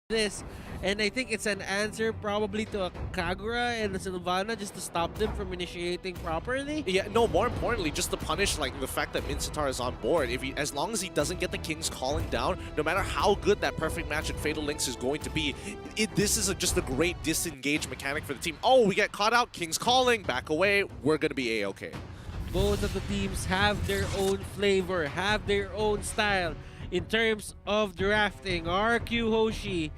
this. And I think it's an answer probably to a Kagura and a Sylvana just to stop them from initiating properly. Yeah, no, more importantly, just to punish like the fact that Mincetar is on board. As long as he doesn't get the Kings calling down, no matter how good that perfect match in Fatal Links is going to be, this is just a great disengage mechanic for the team. Oh, we get caught out, Kings calling, back away, we're gonna be A-okay. Both of the teams have their own flavor, have their own style in terms of drafting. RRQ HOSHI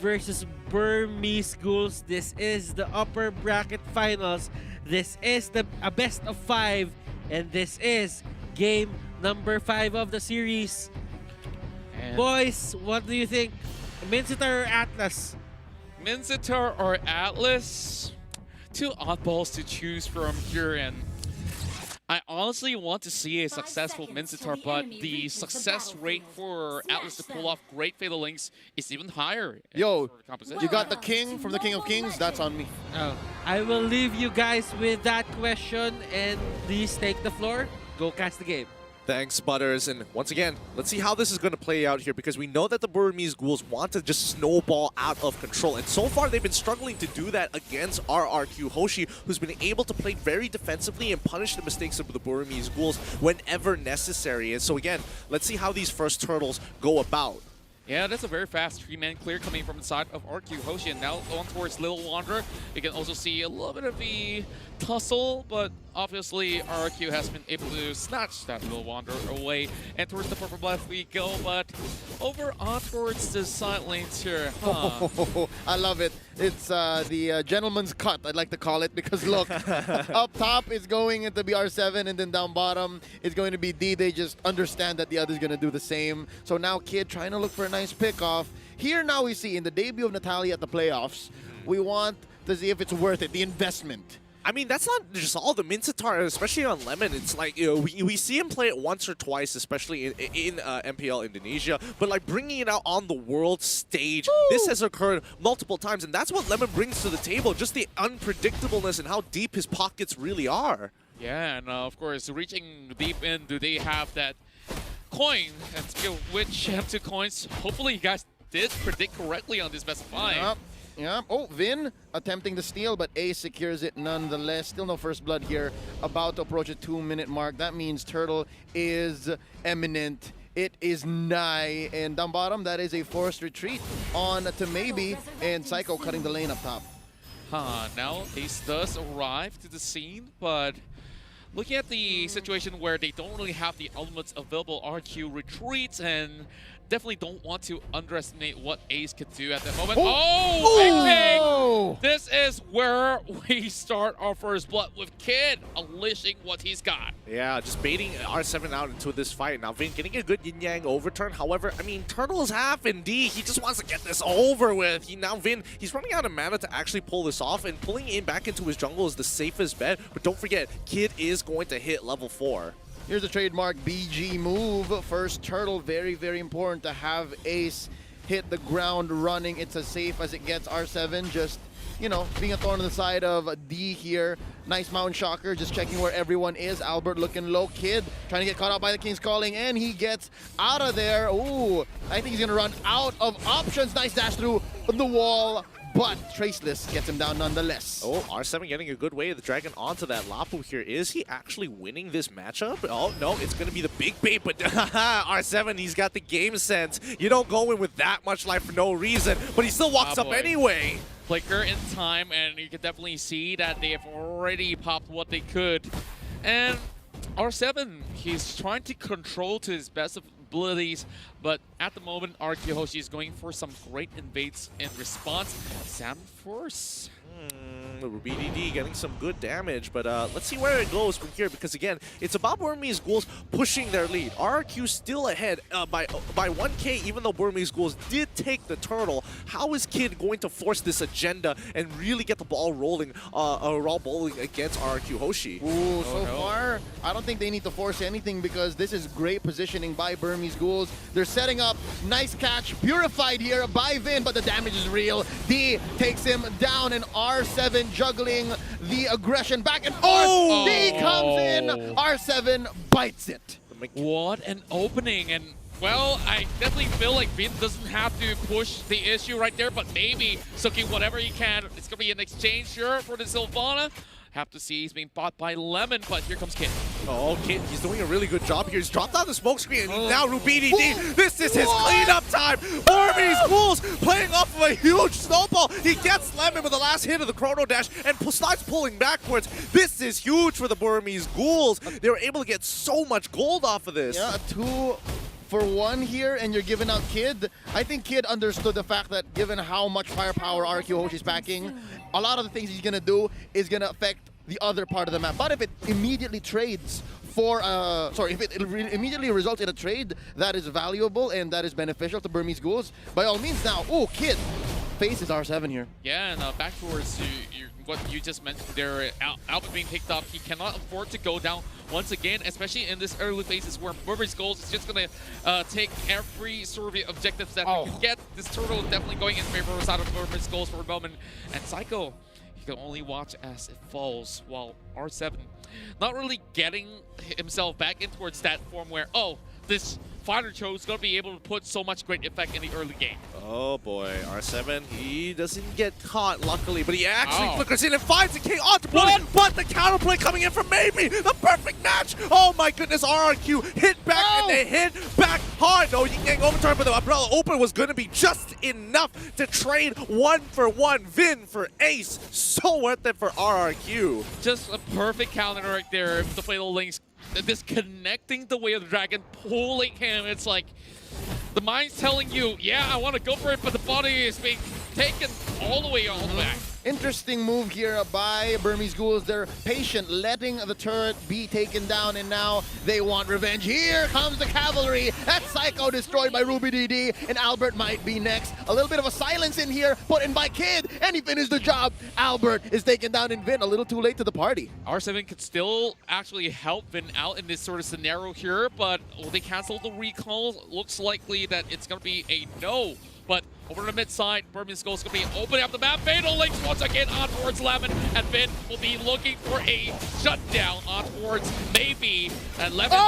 versus Burmese Ghouls. This is the upper bracket finals. This is a best of 5, and this is game number 5 of the series. And boys, what do you think? Mincetar or Atlas? Mincetar or Atlas? Two oddballs to choose from here, and I honestly want to see a successful Mincetar, but the success rate for Atlas to pull off great Fatal Links is even higher. Yo, you got the king from the King of Kings? That's on me. Oh, I will leave you guys with that question, and please take the floor. Go cast the game. Thanks, Butters. And once again, let's see how this is going to play out here, because we know that the Burmese Ghouls want to just snowball out of control. And so far, they've been struggling to do that against RRQ HOSHI, who's been able to play very defensively and punish the mistakes of the Burmese Ghouls whenever necessary. And so again, let's see how these first turtles go about. Yeah, that's a very fast 3-man clear coming from the side of RRQ HOSHI, and now on towards Little Wanderer. You can also see a little bit of the tussle, but obviously RRQ has been able to snatch that Little Wanderer away. And towards the purple buff we go, but over on towards the side lanes here. I love it. It's the gentleman's cut, I'd like to call it, because look, up top is going into BR7, and then down bottom is going to be D. They just understand that the other's going to do the same. So now Kid trying to look for a nice pick-off. Here now we see in the debut of Natalia at the playoffs, we want to see if it's worth it, the investment. I mean, that's not just all the Mincetar, especially on Lemon. It's like, you know, we see him play it once or twice, especially in MPL Indonesia, but like bringing it out on the world stage, this has occurred multiple times, and that's what Lemon brings to the table, just the unpredictableness and how deep his pockets really are. Yeah, and of course, reaching deep in, do they have that coin? And speaking of which, have 2 coins. Hopefully you guys did predict correctly on this best of 5. Yep. Yeah. Oh, Vin attempting the steal, but Ace secures it nonetheless. Still no first blood here. About to approach a 2-minute mark. That means Turtle is imminent. It is nigh. And down bottom, that is a forced retreat on to Maybe, and Psycho cutting the lane up top. Now Ace does arrive to the scene, but looking at the situation where they don't really have the elements available, RQ retreats, and definitely don't want to underestimate what Ace could do at that moment. Oh! This is where we start our first blood with Kid unleashing what he's got. Yeah, just baiting R7 out into this fight. Now Vin getting a good yin-yang overturn. However, I mean, Turtle's half in D. He just wants to get this over with. Now Vin, he's running out of mana to actually pull this off, and pulling in back into his jungle is the safest bet. But don't forget, Kid is going to hit level 4. Here's a trademark BG move. First Turtle, very, very important to have Ace hit the ground running. It's as safe as it gets. R7 just, you know, being a thorn on the side of D here. Nice Mountain Shocker, just checking where everyone is. Albert looking low. Kid trying to get caught out by the King's Calling, and he gets out of there. Ooh, I think he's going to run out of options. Nice dash through the wall, but Traceless gets him down nonetheless. Oh, R7 getting a good way of the Dragon onto that Lapu here. Is he actually winning this matchup? Oh, no, it's going to be the big bait, but R7, he's got the game sense. You don't go in with that much life for no reason, but he still walks up anyway. Flicker in time, and you can definitely see that they have already popped what they could. And R7, he's trying to control to his best of abilities, but at the moment, RRQ HOSHI is going for some great invades in response. Sam Force. BDD getting some good damage, but let's see where it goes from here, because again, it's about Burmese Ghouls pushing their lead. RRQ still ahead by 1K, even though Burmese Ghouls did take the turtle. How is Kid going to force this agenda and really get the ball rolling, bowling against RRQ HOSHI? Ooh, so far, I don't think they need to force anything, because this is great positioning by Burmese Ghouls. They're setting up. Nice catch, purified here by Vin, but the damage is real. D takes him down, and R7 juggling the aggression back and forth. D comes in, R7 bites it. What an opening, and Well, I definitely feel like Vin doesn't have to push the issue right there, but maybe Suki whatever he can. It's going to be an exchange here for the Sylvana. Have to see he's being bought by Lemon, but here comes Kid. Oh, Kid, he's doing a really good job here. He's dropped out the smoke screen, and now RubyDD, this is his cleanup time. Burmese Ghouls playing off of a huge snowball. He gets Lemon with the last hit of the Chrono Dash and starts pulling backwards. This is huge for the Burmese Ghouls. They were able to get so much gold off of this. Yeah, a 2-for-1 here, and you're giving out Kid. I think Kid understood the fact that given how much firepower RRQ HOSHI's packing, a lot of the things he's going to do is going to affect the other part of the map. But if it immediately trades for, if it immediately results in a trade that is valuable and that is beneficial to Burmese Ghouls, by all means now, Kid faces R7 here. Yeah, and back towards what you just mentioned there, Albert being picked up. He cannot afford to go down once again, especially in this early phases where Burmese Ghouls is just going to take every sort of objectives that we can get. This turtle is definitely going in favor of Burmese Ghouls for a moment. And Psycho, he can only watch as it falls, while R7 not really getting himself back in towards that form where, this fighter chose is going to be able to put so much great effect in the early game. Oh boy, R7, he doesn't get caught, luckily, but he actually flickers in and finds the king onto Brody, but the counterplay coming in from Maybe, the perfect match! Oh my goodness, RRQ hit back and they hit back hard! No, you can't overturn, but the umbrella open was going to be just enough to trade 1-for-1 Vin for Ace. So worth it for RRQ. Just a perfect counter right there with the Fatal Links. Disconnecting the way of the dragon, pulling him. It's like the mind's telling you, yeah, I want to go for it, but the body is being taken all the way back. Interesting move here by Burmese Ghouls. They're patient, letting the turret be taken down, and now they want revenge. Here comes the cavalry. That's Psycho destroyed by RubyDD, and Albert might be next. A little bit of a silence in here, put in by Kid, and he finished the job. Albert is taken down in Vin, a little too late to the party. R7 could still actually help Vin out in this sort of scenario here, but will they cancel the recall? Looks likely that it's going to be a no. But over the mid side, Burmese Ghouls going to be opening up the map. Fatal Links once again on towards Lemon, and Vin will be looking for a shutdown on towards Maybe. And Lemon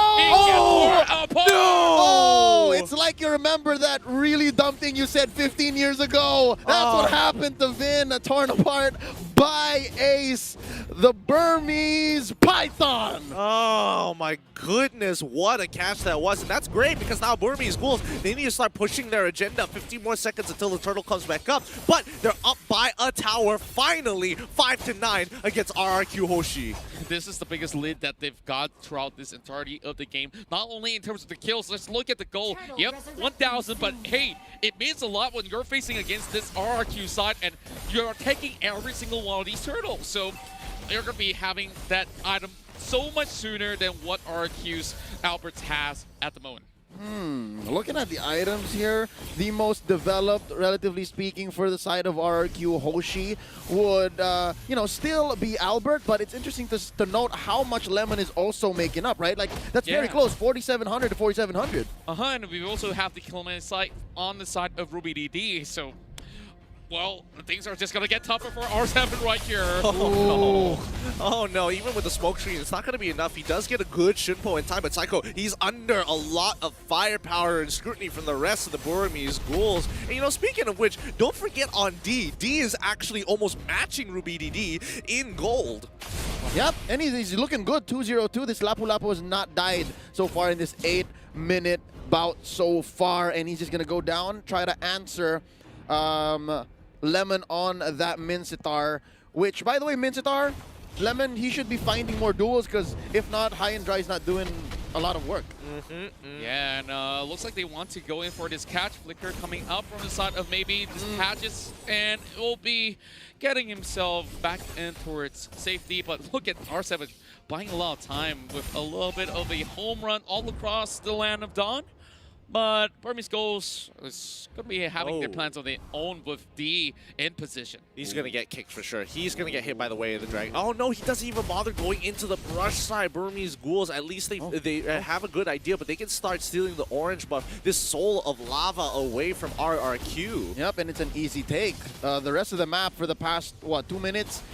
it's like you remember that really dumb thing you said 15 years ago. That's what happened to Vin, torn apart by Ace, the Burmese Python. Oh my goodness, what a catch that was. And that's great because now Burmese Ghouls, they need to start pushing their agenda. 15 more seconds until the turtle comes back up. But they're up by a tower, finally, 5-9 against RRQ HOSHI. This is the biggest lead that they've got throughout this entirety of the game. Not only in terms of the kills, let's look at the goal. Yep, 1,000, but hey, it means a lot when you're facing against this RRQ side and you're taking every single one of these turtles. So you're going to be having that item so much sooner than what RRQ's Alberts has at the moment. Looking at the items here, the most developed, relatively speaking, for the side of RRQ HOSHI would, still be Albert, but it's interesting to note how much Lemon is also making up, right? Like, that's very close, 4,700 to 4,700. And we also have the kill site on the side of RubyDD, so... well, things are just going to get tougher for R7 right here. Oh no, even with the smoke screen, it's not going to be enough. He does get a good Shinpo in time, but Psycho, he's under a lot of firepower and scrutiny from the rest of the Burmese Ghouls. And speaking of which, don't forget on D. D is actually almost matching RubyDD in gold. Yep, and he's looking good, 2-0-2. This Lapu Lapu has not died so far in this 8-minute bout so far, and he's just going to go down, try to answer Lemon on that Mincitar, which, by the way, Mincitar, Lemon, he should be finding more duels, because if not, High and Dry is not doing a lot of work. Yeah, and looks like they want to go in for this catch flicker coming up from the side of Maybe this catches, and will be getting himself back in towards safety. But look at R7 buying a lot of time with a little bit of a home run all across the land of Dawn. But Burmese Ghouls is going to be having their plans on their own with D in position. He's going to get kicked for sure. He's going to get hit by the way of the dragon. Oh no, he doesn't even bother going into the brush side. Burmese Ghouls, at least they have a good idea, but they can start stealing the orange buff, this Soul of Lava, away from RRQ. Yep, and it's an easy take. The rest of the map for the past, 2 minutes?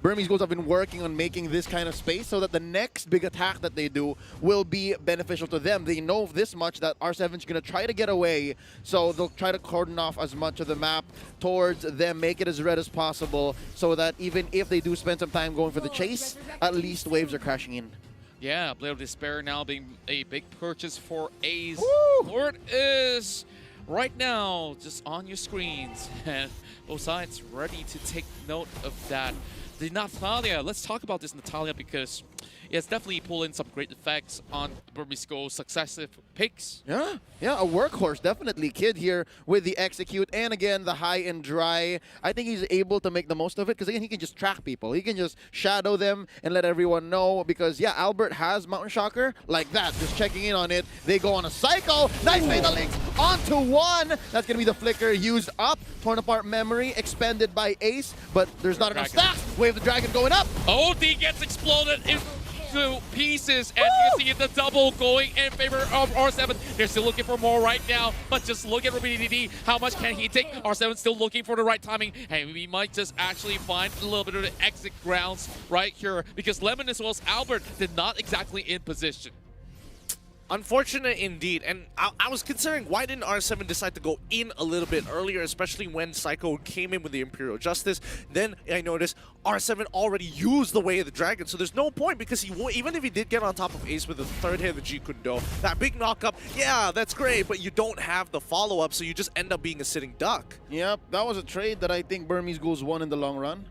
Burmese Ghouls have been working on making this kind of space so that the next big attack that they do will be beneficial to them. They know this much that R7 is going to try to get away, so they'll try to cordon off as much of the map towards them, make it as red as possible, so that even if they do spend some time going for the chase, at least waves are crashing in. Yeah, Blade of Despair now being a big purchase for Ace. Woo! Lord is right now just on your screens, and both sides ready to take note of that. The Natalia, let's talk about this Natalia, because it's definitely pulling some great effects on Burmese Ghouls' successive picks. Yeah, a workhorse, definitely. Kid here with the execute, and again, the high and dry. I think he's able to make the most of it, because again, he can just track people. He can just shadow them and let everyone know, because yeah, Albert has Mountain Shocker like that, just checking in on it. They go on a Psycho. Nice fatal links onto one. That's going to be the flicker used up. Torn apart memory, expended by Ace, but there's not enough stacks. Wave the Dragon going up. OD gets exploded into pieces, and you can see the double going in favor of R7. They're still looking for more right now, but just look at RBDD. How much can he take? R7 still looking for the right timing, and we might just actually find a little bit of the exit grounds right here, because Lemon as well as Albert did not exactly in position. Unfortunate indeed, and I was considering why didn't R7 decide to go in a little bit earlier, especially when Psycho came in with the Imperial Justice. Then I noticed R7 already used the Way of the Dragon, so there's no point, because he even if he did get on top of Ace with the third hit of the G Kundo, that big knock-up, yeah, that's great, but you don't have the follow-up, so you just end up being a sitting duck. Yep, that was a trade that I think Burmese Ghouls won in the long run.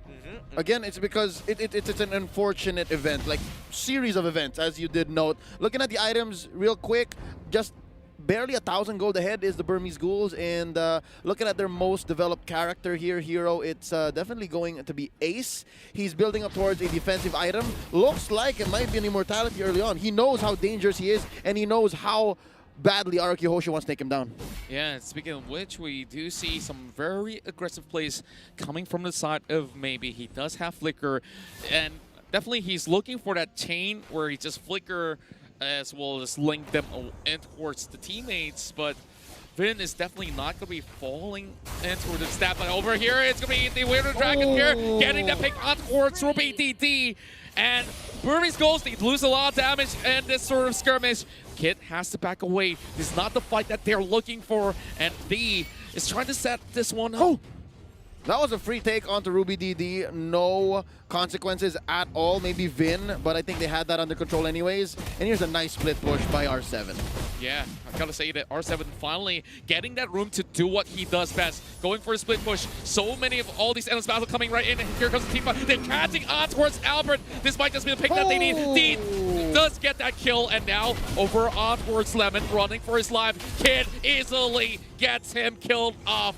Again, it's because it's an unfortunate event, like series of events, as you did note. Looking at the items real quick, just barely 1,000 gold ahead is the Burmese Ghouls, and looking at their most developed character here, hero, it's definitely going to be Ace. He's building up towards a defensive item. Looks like it might be an immortality early on. He knows how dangerous he is, and he knows how badly RRQ HOSHI wants to take him down. Yeah, speaking of which, we do see some very aggressive plays coming from the side of Maybe. He does have Flicker, and definitely he's looking for that chain where he just Flicker as well as link them in towards the teammates, but Vin is definitely not going to be falling into the stab. But over here, it's going to be the Weird Dragon here, getting the pick on towards Ruby DD. And Burmese Ghouls, they lose a lot of damage in this sort of skirmish. Kid has to back away. This is not the fight that they're looking for, and V is trying to set this one up. That was a free take onto Ruby DD. No consequences at all. Maybe Vin, but I think they had that under control anyways. And here's a nice split push by R7. Yeah, I've got to say that R7 finally getting that room to do what he does best. Going for a split push. So many of all these endless battles coming right in. And here comes the team fight. They're catching on towards Albert. This might just be the pick that they need. Deed does get that kill. And now over on towards Lemon, running for his life. Kid easily gets him killed off.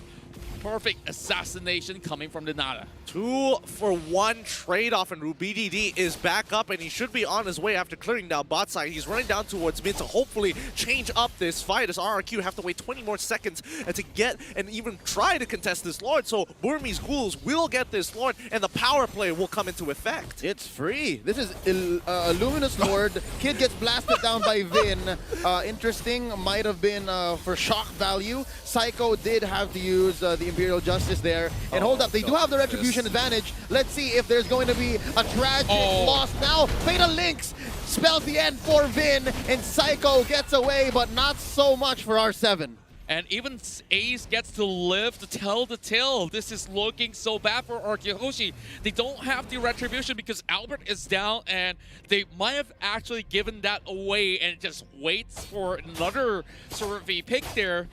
Perfect assassination coming from the Nada. 2-for-1 trade-off, and RubyDD is back up, and he should be on his way after clearing down bot side. He's running down towards mid to hopefully change up this fight, as RRQ have to wait 20 more seconds to get and even try to contest this Lord. So Burmese Ghouls will get this Lord, and the power play will come into effect. It's free. This is a Luminous Lord. Kid gets blasted down by Vin. Interesting, might have been for shock value. Psycho did have to use the Imperial Justice there. And hold up, they do have the Retribution advantage. Let's see if there's going to be a tragic loss now. Fatal Links spells the end for Vin, and Psycho gets away, but not so much for R7. And even Ace gets to live to tell the tale. This is looking so bad for RRQ HOSHI. They don't have the Retribution because Albert is down, and they might have actually given that away and just waits for another sort of a pick there.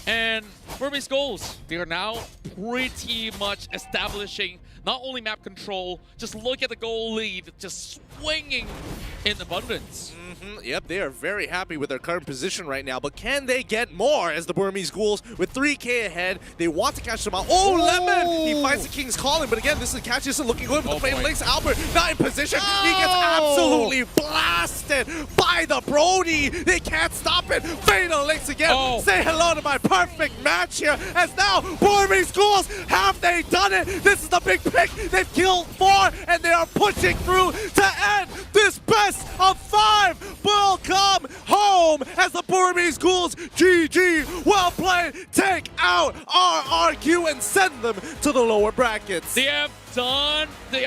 And Burmese Ghouls, they are now pretty much establishing not only map control, just look at the goal lead, just swinging in abundance. Yep, they are very happy with their current position right now, but can they get more as the Burmese Ghouls with 3K ahead? They want to catch them out. Oh, Lemon! He finds the King's Calling, but again, this is catch isn't looking good for the Fatal Links. Albert not in position. He gets absolutely blasted by the Brody. They can't stop it. Fatal Links again. Say hello to my perfect match here, as now Burmese Ghouls, have they done it? This is the big pick. They've killed 4, and they are pushing through to end this best of 5. Will come home as the Burmese Ghouls, GG, well played, take out RRQ and send them to the lower brackets. They have done the